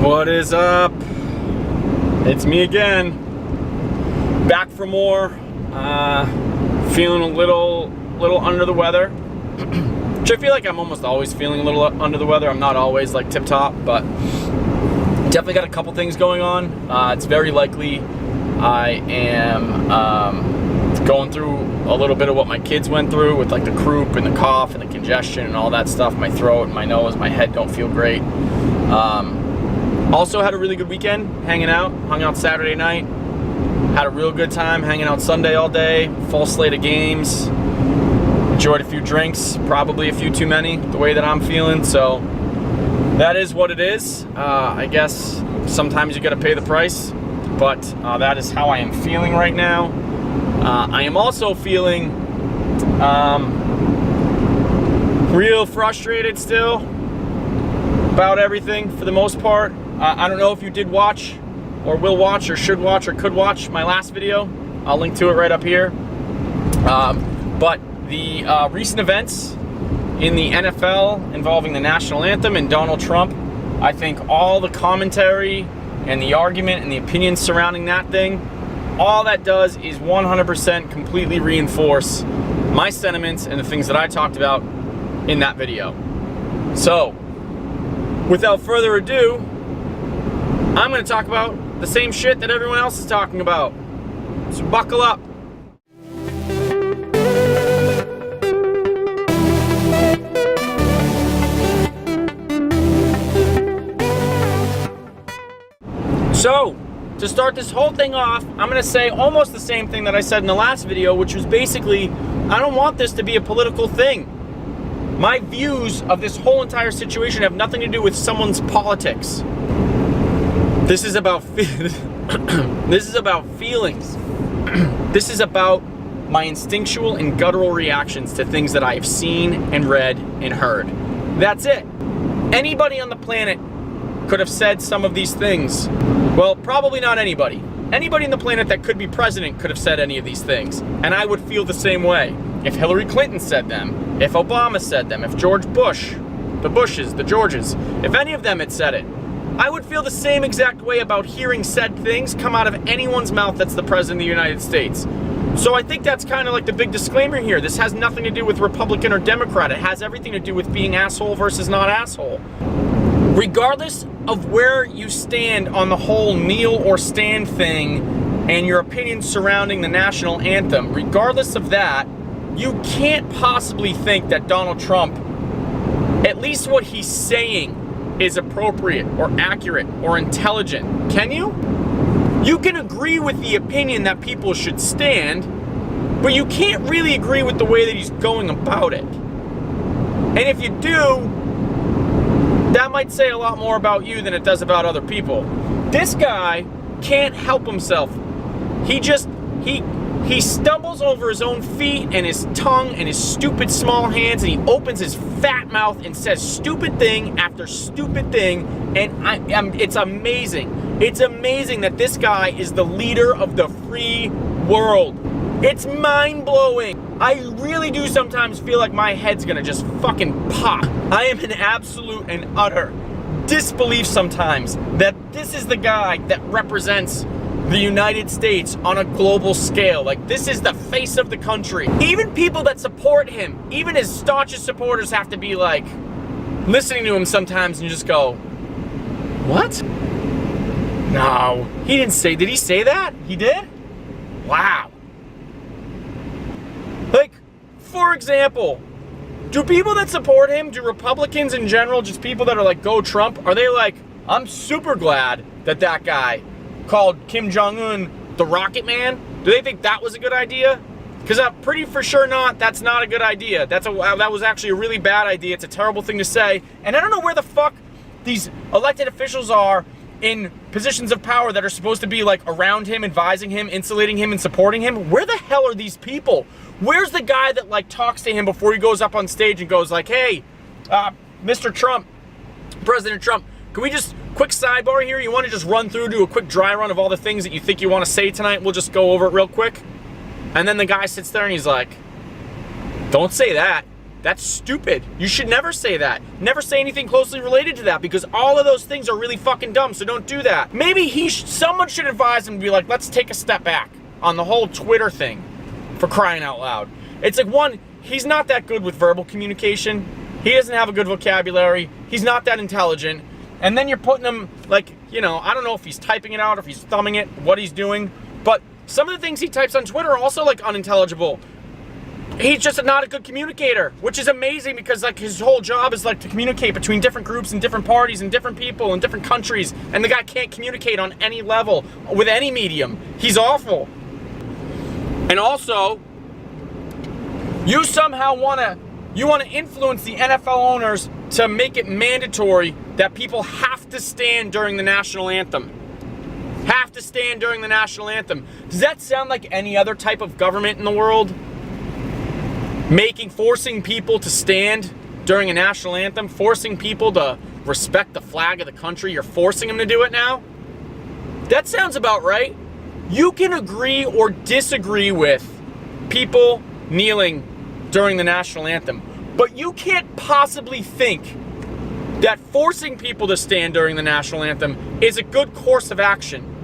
What is up? It's me again. Back for more. Feeling a little under the weather. Which I feel like I'm almost always feeling a little under the weather. I'm not always like tip top, but definitely got a couple things going on. It's very likely I am going through a little bit of what my kids went through with like the croup and the cough and the congestion and all that stuff. My throat and my nose, my head don't feel great. Also had a really good weekend hanging out. Hung out Saturday night. Had a real good time hanging out Sunday all day. Full slate of games. Enjoyed a few drinks. Probably a few too many the way that I'm feeling. So that is what it is. I guess sometimes you gotta pay the price. But that is how I am feeling right now. I am also feeling real frustrated still about everything for the most part. I don't know if you did watch or will watch or should watch or could watch my last video. I'll link to it right up here. But the recent events in the NFL involving the national anthem and Donald Trump, I think all the commentary and the argument and the opinions surrounding that thing, all that does is 100% completely reinforce my sentiments and the things that I talked about in that video. So, without further ado, I'm going to talk about the same shit that everyone else is talking about. So buckle up. So, to start this whole thing off, I'm going to say almost the same thing that I said in the last video, which was basically, I don't want this to be a political thing. My views of this whole entire situation have nothing to do with someone's politics. This is about this is about feelings. This is about my instinctual and guttural reactions to things that I have seen and read and heard. That's it. Anybody on the planet could have said some of these things. Well, probably not anybody. Anybody on the planet that could be president could have said any of these things. And I would feel the same way. If Hillary Clinton said them, if Obama said them, if George Bush, the Bushes, the Georges, if any of them had said it, I would feel the same exact way about hearing said things come out of anyone's mouth that's the president of the United States. So I think that's kind of like the big disclaimer here. This has nothing to do with Republican or Democrat. It has everything to do with being asshole versus not asshole. Regardless of where you stand on the whole kneel or stand thing and your opinions surrounding the national anthem, regardless of that, you can't possibly think that Donald Trump, at least what he's saying, is appropriate or accurate or intelligent. Can you? You can agree with the opinion that people should stand, but you can't really agree with the way that he's going about it. And if you do, that might say a lot more about you than it does about other people. This guy can't help himself. He stumbles over his own feet and his tongue and his stupid small hands, and he opens his fat mouth and says stupid thing after stupid thing, and it's amazing. It's amazing that this guy is the leader of the free world. It's mind-blowing. I really do sometimes feel like my head's gonna just fucking pop. I am in absolute and utter disbelief sometimes that this is the guy that represents the United States on a global scale. Like, this is the face of the country. Even people that support him, even his staunchest supporters, have to be like listening to him sometimes and just go, what? No, he didn't say, did he say that? He did? Wow. Like, for example, do people that support him, do Republicans in general, just people that are like, go Trump, are they like, I'm super glad that that guy called Kim Jong-un the Rocket Man? Do they think that was a good idea? Because I'm pretty for sure that's not a good idea. That was actually a really bad idea. It's a terrible thing to say. And I don't know where the fuck these elected officials are in positions of power that are supposed to be like around him, advising him, insulating him, and supporting him. Where the hell are these people? Where's the guy that like talks to him before he goes up on stage and goes like, hey, Mr. Trump, President Trump, can we just, quick sidebar here, you want to just run through, do a quick dry run of all the things that you think you want to say tonight? We'll just go over it real quick. And then the guy sits there and he's like, don't say that. That's stupid. You should never say that. Never say anything closely related to that, because all of those things are really fucking dumb, so don't do that. Maybe someone should advise him to be like, let's take a step back on the whole Twitter thing, for crying out loud. It's like, one, he's not that good with verbal communication. He doesn't have a good vocabulary. He's not that intelligent. And then you're putting him, like, you know, I don't know if he's typing it out, if he's thumbing it, what he's doing, but some of the things he types on Twitter are also, like, unintelligible. He's just not a good communicator, which is amazing, because like his whole job is like to communicate between different groups and different parties and different people and different countries, and the guy can't communicate on any level with any medium. He's awful. And also, you somehow want to influence the NFL owners to make it mandatory that people have to stand during the national anthem. Have to stand during the national anthem. Does that sound like any other type of government in the world? Forcing people to stand during a national anthem, forcing people to respect the flag of the country. You're forcing them to do it now? That sounds about right. You can agree or disagree with people kneeling during the national anthem, but you can't possibly think that forcing people to stand during the national anthem is a good course of action.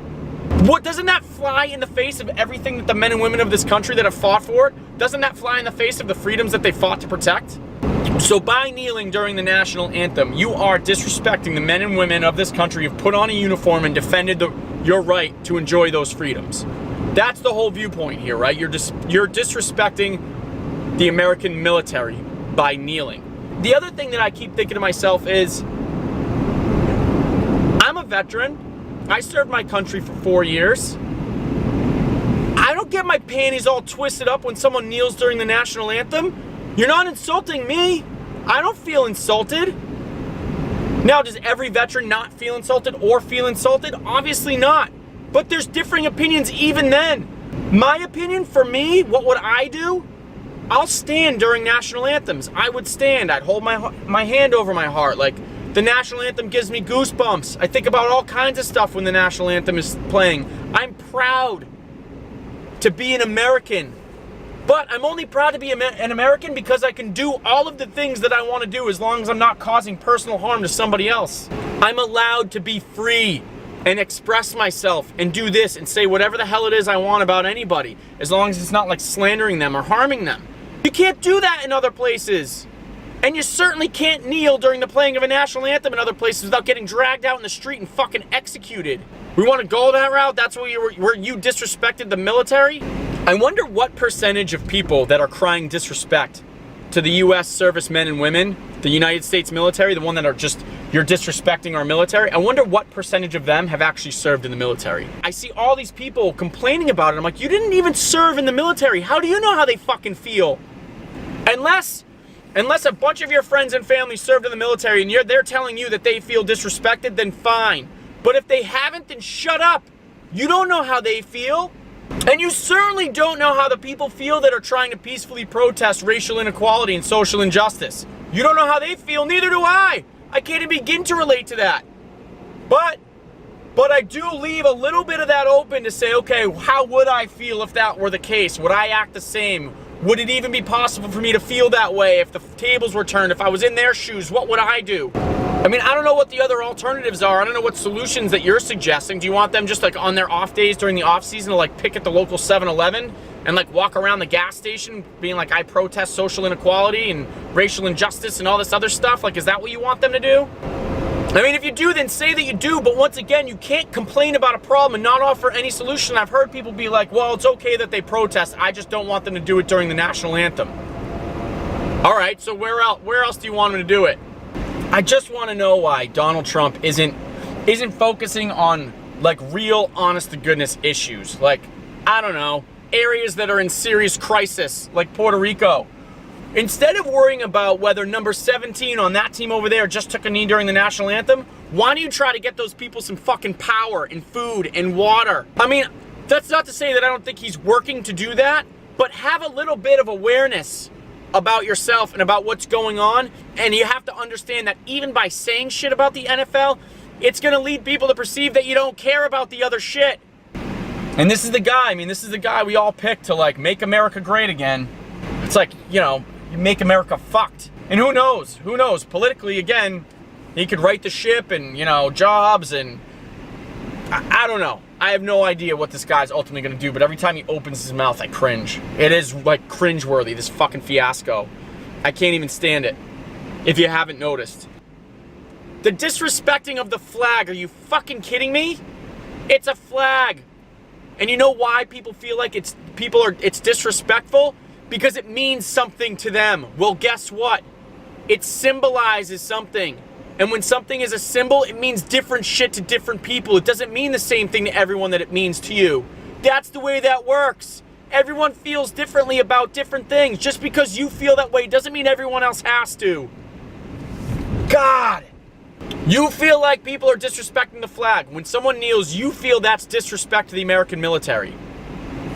Doesn't that fly in the face of everything that the men and women of this country that have fought for it? Doesn't that fly in the face of the freedoms that they fought to protect? So by kneeling during the national anthem, you are disrespecting the men and women of this country who've put on a uniform and defended your right to enjoy those freedoms. That's the whole viewpoint here, right? You're disrespecting the American military by kneeling. The other thing that I keep thinking to myself is, I'm a veteran. I served my country for 4 years. I don't get my panties all twisted up when someone kneels during the national anthem. You're not insulting me. I don't feel insulted. Now, does every veteran not feel insulted or feel insulted? Obviously not. But there's differing opinions even then. My opinion, for me, what would I do? I'll stand during national anthems. I would stand. I'd hold my hand over my heart. Like, the national anthem gives me goosebumps. I think about all kinds of stuff when the national anthem is playing. I'm proud to be an American. But I'm only proud to be an American because I can do all of the things that I want to do as long as I'm not causing personal harm to somebody else. I'm allowed to be free and express myself and do this and say whatever the hell it is I want about anybody, as long as it's not like slandering them or harming them. You can't do that in other places. And you certainly can't kneel during the playing of a national anthem in other places without getting dragged out in the street and fucking executed. We want to go that route? That's where you disrespected the military? I wonder what percentage of people that are crying disrespect to the U.S. servicemen and women, the United States military, the one that are just, you're disrespecting our military, I wonder what percentage of them have actually served in the military. I see all these people complaining about it. I'm like, you didn't even serve in the military. How do you know how they fucking feel? Unless a bunch of your friends and family served in the military and they're telling you that they feel disrespected, then fine. But if they haven't, then shut up. You don't know how they feel. And you certainly don't know how the people feel that are trying to peacefully protest racial inequality and social injustice. You don't know how they feel, neither do I. I can't even begin to relate to that. But I do leave a little bit of that open to say, okay, how would I feel if that were the case? Would I act the same? Would it even be possible for me to feel that way if the tables were turned? If I was in their shoes, what would I do? I mean, I don't know what the other alternatives are. I don't know what solutions that you're suggesting. Do you want them just like on their off days during the off season to like pick at the local 7-Eleven and like walk around the gas station being like, I protest social inequality and racial injustice and all this other stuff? Like, is that what you want them to do? I mean, if you do, then say that you do, but once again, you can't complain about a problem and not offer any solution. I've heard people be like, well, it's okay that they protest. I just don't want them to do it during the national anthem. All right, so where else do you want them to do it? I just want to know why Donald Trump isn't focusing on like real honest to goodness issues. Like, I don't know, areas that are in serious crisis, like Puerto Rico. Instead of worrying about whether number 17 on that team over there just took a knee during the national anthem, why don't you try to get those people some fucking power and food and water? I mean, that's not to say that I don't think he's working to do that, but have a little bit of awareness about yourself and about what's going on. And you have to understand that even by saying shit about the NFL, it's going to lead people to perceive that you don't care about the other shit. And this is the guy, this is the guy we all picked to like make America great again. It's like, you know, make America fucked. And who knows? Who knows? Politically, again, he could right the ship and, you know, jobs and I don't know. I have no idea what this guy's ultimately going to do, but every time he opens his mouth, I cringe. It is like cringe-worthy, this fucking fiasco. I can't even stand it, if you haven't noticed. The disrespecting of the flag, are you fucking kidding me? It's a flag. And you know why people feel like it's disrespectful? Because it means something to them. Well, guess what? It symbolizes something. And when something is a symbol, it means different shit to different people. It doesn't mean the same thing to everyone that it means to you. That's the way that works. Everyone feels differently about different things. Just because you feel that way doesn't mean everyone else has to. God. You feel like people are disrespecting the flag. When someone kneels, you feel that's disrespect to the American military.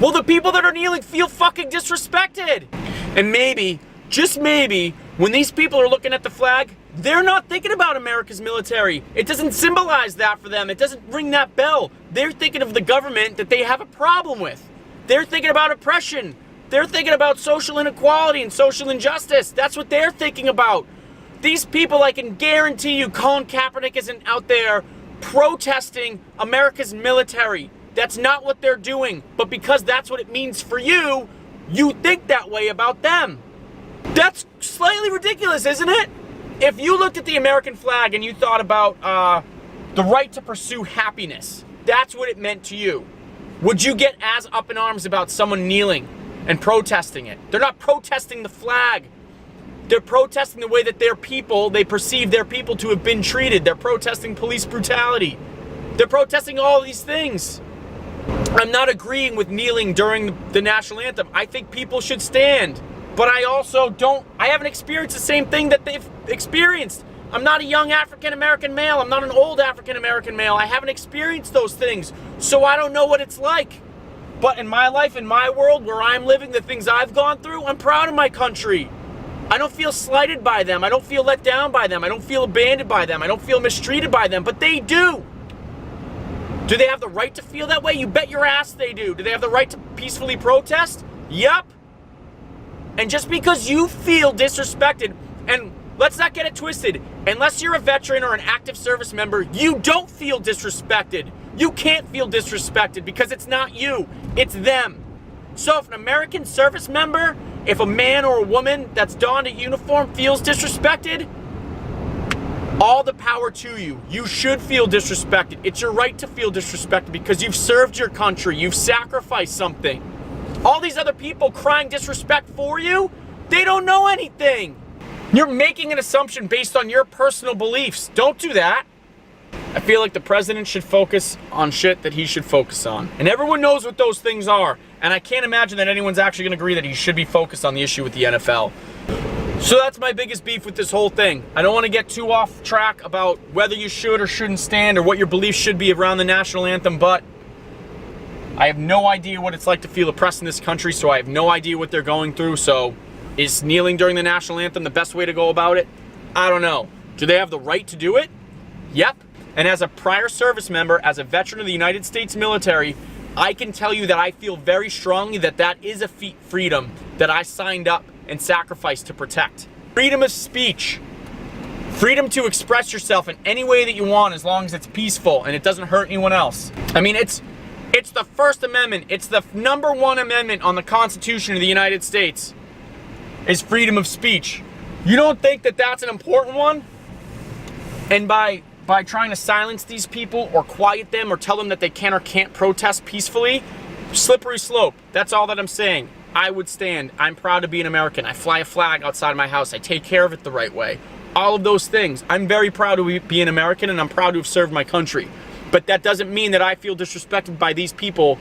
Well, the people that are kneeling feel fucking disrespected. And maybe, just maybe, when these people are looking at the flag, they're not thinking about America's military. It doesn't symbolize that for them. It doesn't ring that bell. They're thinking of the government that they have a problem with. They're thinking about oppression. They're thinking about social inequality and social injustice. That's what they're thinking about. These people, I can guarantee you, Colin Kaepernick isn't out there protesting America's military. That's not what they're doing. But because that's what it means for you, you think that way about them. That's slightly ridiculous, isn't it? If you looked at the American flag and you thought about the right to pursue happiness, that's what it meant to you. Would you get as up in arms about someone kneeling and protesting it? They're not protesting the flag. They're protesting the way that their people, they perceive their people to have been treated. They're protesting police brutality. They're protesting all these things. I'm not agreeing with kneeling during the national anthem. I think people should stand. But I also I haven't experienced the same thing that they've experienced. I'm not a young African-American male. I'm not an old African-American male. I haven't experienced those things. So I don't know what it's like. But in my life, in my world, where I'm living, the things I've gone through, I'm proud of my country. I don't feel slighted by them. I don't feel let down by them. I don't feel abandoned by them. I don't feel mistreated by them. But they do. Do they have the right to feel that way? You bet your ass they do. Do they have the right to peacefully protest? Yup. And just because you feel disrespected, and let's not get it twisted, unless you're a veteran or an active service member, you don't feel disrespected. You can't feel disrespected because it's not you, it's them. So if an American service member, if a man or a woman that's donned a uniform feels disrespected, all the power to you. You should feel disrespected. It's your right to feel disrespected because you've served your country, you've sacrificed something. All these other people crying disrespect for you, they don't know anything. You're making an assumption based on your personal beliefs. Don't do that. I feel like the president should focus on shit that he should focus on. And everyone knows what those things are. And I can't imagine that anyone's actually going to agree that he should be focused on the issue with the NFL. So that's my biggest beef with this whole thing. I don't want to get too off track about whether you should or shouldn't stand or what your beliefs should be around the national anthem, but I have no idea what it's like to feel oppressed in this country, so I have no idea what they're going through. So is kneeling during the national anthem the best way to go about it? I don't know. Do they have the right to do it? Yep. And as a prior service member, as a veteran of the United States military, I can tell you that I feel very strongly that that is a freedom that I signed up and sacrificed to protect. Freedom of speech. Freedom to express yourself in any way that you want as long as it's peaceful and it doesn't hurt anyone else. I mean, it's the First Amendment. It's the #1 amendment on the Constitution of the United States is freedom of speech. You don't think that that's an important one? And by trying to silence these people or quiet them or tell them that they can or can't protest peacefully, slippery slope. That's all that I'm saying. I would stand. I'm proud to be an American. I fly a flag outside of my house. I take care of it the right way. All of those things. I'm very proud to be an American and I'm proud to have served my country. But that doesn't mean that I feel disrespected by these people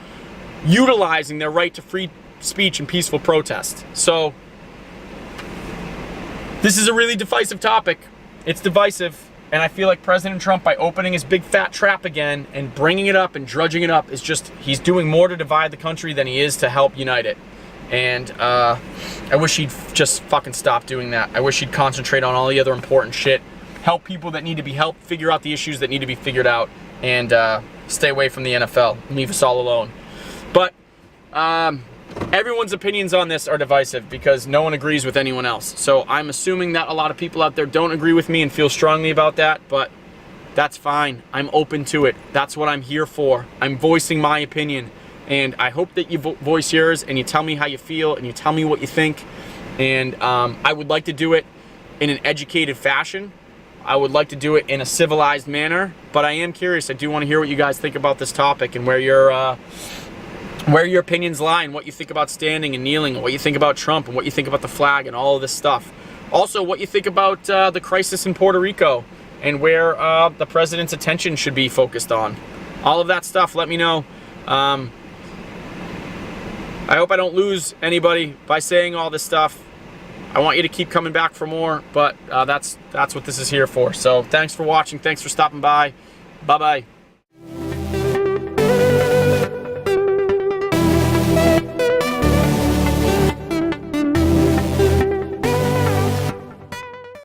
utilizing their right to free speech and peaceful protest. So, this is a really divisive topic. It's divisive. And I feel like President Trump, by opening his big fat trap again and bringing it up and drudging it up, is just, he's doing more to divide the country than he is to help unite it. And I wish he'd just fucking stop doing that. I wish he'd concentrate on all the other important shit. Help people that need to be helped, figure out the issues that need to be figured out, and stay away from the NFL and leave us all alone. But everyone's opinions on this are divisive because no one agrees with anyone else. So I'm assuming that a lot of people out there don't agree with me and feel strongly about that, but that's fine. I'm open to it. That's what I'm here for. I'm voicing my opinion, and I hope that you voice yours and you tell me how you feel and you tell me what you think. And I would like to do it in an educated fashion. I would like to do it in a civilized manner, but I am curious. I do want to hear what you guys think about this topic and where your opinions lie and what you think about standing and kneeling and what you think about Trump and what you think about the flag and all of this stuff. Also, what you think about the crisis in Puerto Rico and where the president's attention should be focused on. All of that stuff, let me know. I hope I don't lose anybody by saying all this stuff. I want you to keep coming back for more, but that's what this is here for. So thanks for watching. Thanks for stopping by. Bye-bye.